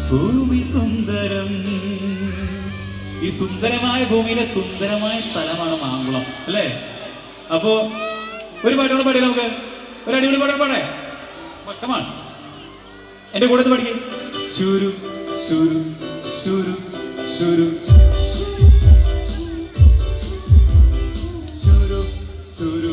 ഭൂമി സുന്ദരം. ഈ സുന്ദരമായ ഭൂമിയിലെ സുന്ദരമായ സ്ഥലമാണ് മാങ്കുളം അല്ലേ? അപ്പോ ഒരു പാട്ടോട് പാടി, നമുക്ക് ഒരു അടിപൊളി പാട്ടോട് പാടേ. കമാൺ, എന്റെ കൂടെ പഠിക്കേ. ശുരു ശുരു ശുരു ശുരു ശുരു ശുരു